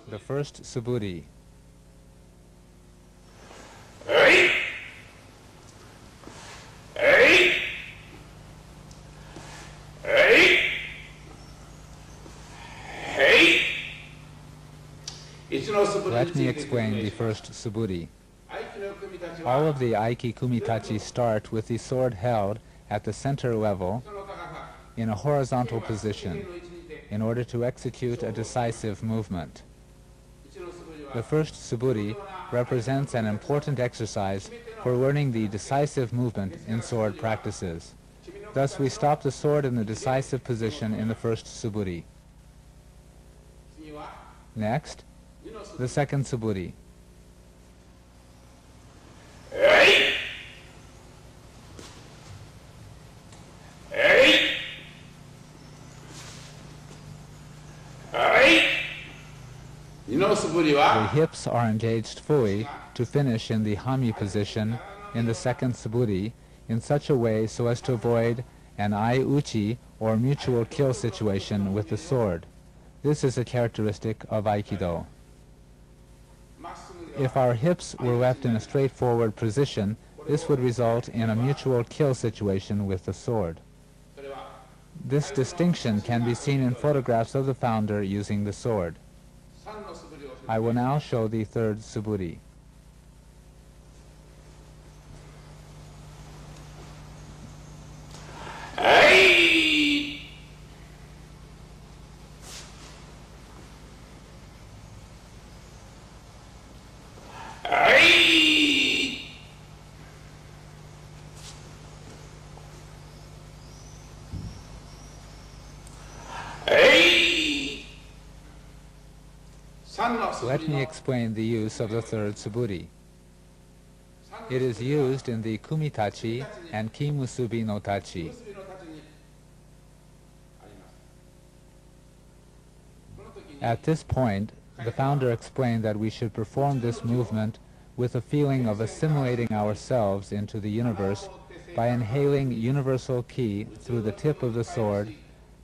The first Suburi. Let me explain the first Suburi. All of the Aiki Kumitachi start with the sword held at the center level in a horizontal position in order to execute a decisive movement. The first Suburi represents an important exercise for learning the decisive movement in sword practices. Thus we stop the sword in the decisive position in the first Suburi. Next, the second Suburi. The hips are engaged fully to finish in the Hami position in the second Suburi in such a way so as to avoid an ai-uchi or mutual kill situation with the sword. This is a characteristic of Aikido. If our hips were left in a straightforward position, this would result in a mutual kill situation with the sword. This distinction can be seen in photographs of the founder using the sword. I will now show the third Suburi. Let me explain the use of the third Suburi. It is used in the Kumitachi and Kimusubi no Tachi. At this point, the founder explained that we should perform this movement with a feeling of assimilating ourselves into the universe by inhaling universal ki through the tip of the sword,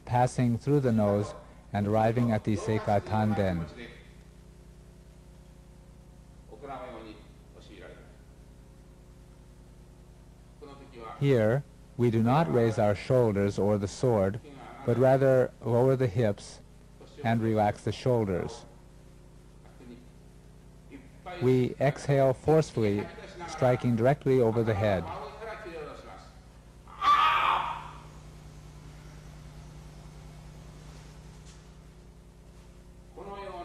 passing through the nose, and arriving at the Seika Tanden. Here, we do not raise our shoulders or the sword, but rather lower the hips and relax the shoulders. We exhale forcefully, striking directly over the head.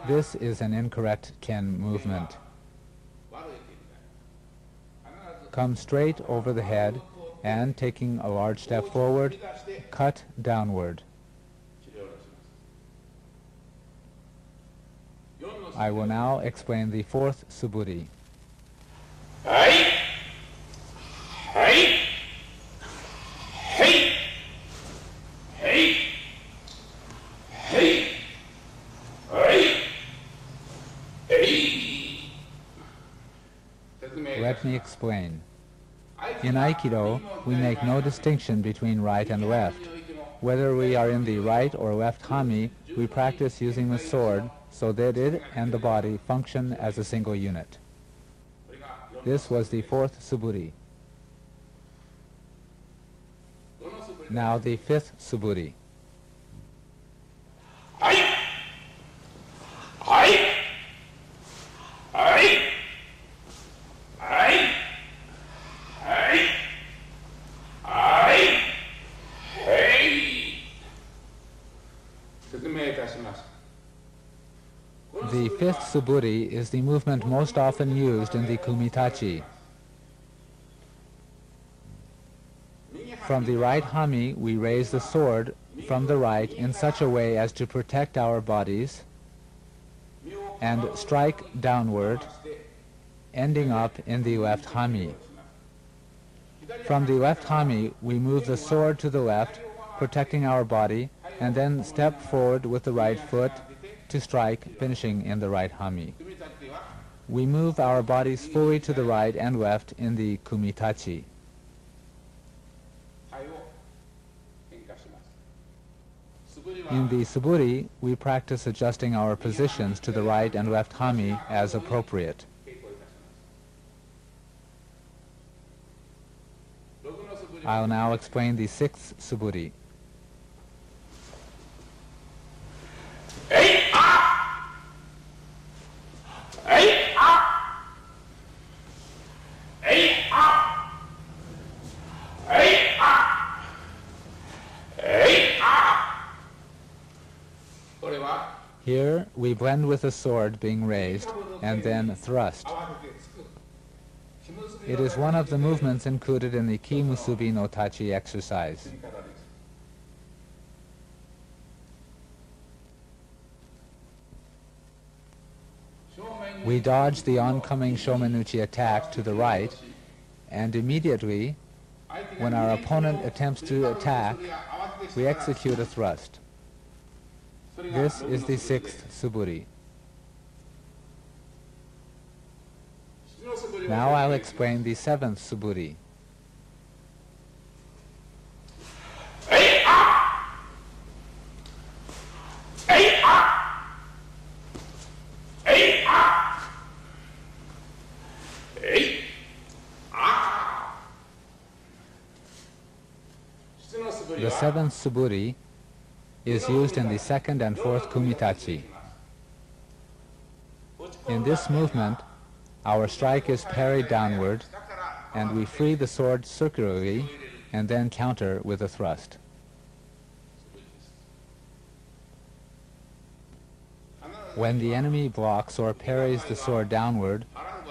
This is an incorrect Ken movement. Come straight over the head and, taking a large step forward, cut downward. I will now explain the fourth Suburi. Let me explain. In Aikido, we make no distinction between right and left. Whether we are in the right or left Hami, we practice using the sword so that it and the body function as a single unit. This was the fourth Suburi. Now the fifth Suburi. The fifth Suburi is the movement most often used in the Kumitachi. From the right Hami, we raise the sword from the right in such a way as to protect our bodies and strike downward, ending up in the left Hami. From the left Hami, we move the sword to the left, protecting our body, and then step forward with the right foot to strike, finishing in the right Hami. We move our bodies fully to the right and left in the In the Suburi, we practice adjusting our positions to the right and left hami as appropriate. I'll now explain the sixth Suburi. Here, we blend with the sword being raised and then thrust. It is one of the movements included in the Ki Musubi no Tachi exercise. We dodge the oncoming Shomenuchi attack to the right, and immediately, when our opponent attempts to attack, we execute a thrust. This is the sixth Suburi. Now I'll explain the seventh Suburi. The seventh Suburi is used in the second and fourth kumitachi. In this movement, our strike is parried downward, and we free the sword circularly and then counter with a thrust. When the enemy blocks or parries the sword downward,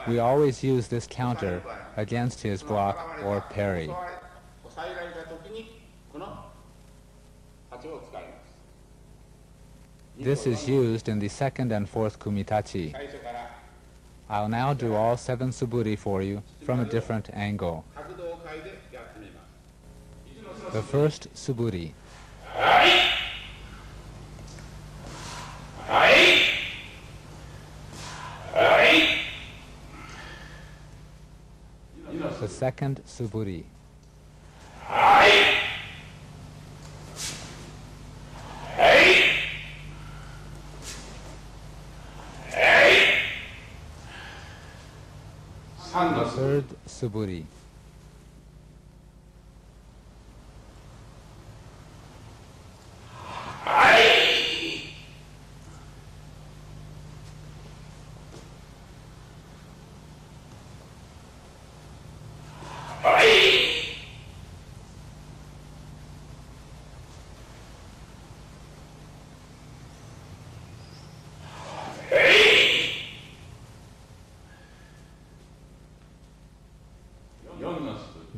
we always use this counter against his block or parry. This is used in the second and fourth kumitachi. I'll now do all 7 Suburi for you from a different angle. The first Suburi. The second Suburi. The third Suburi.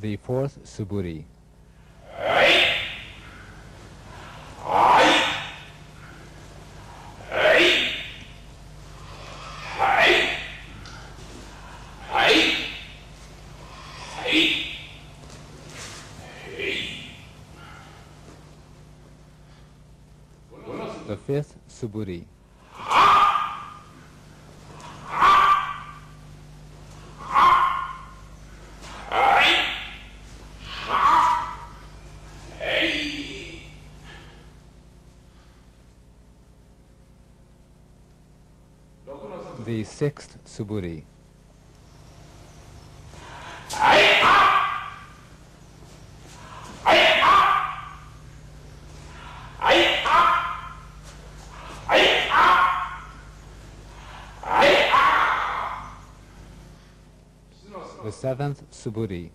The fourth Suburi. The fifth Suburi. The sixth Suburi. The seventh Suburi.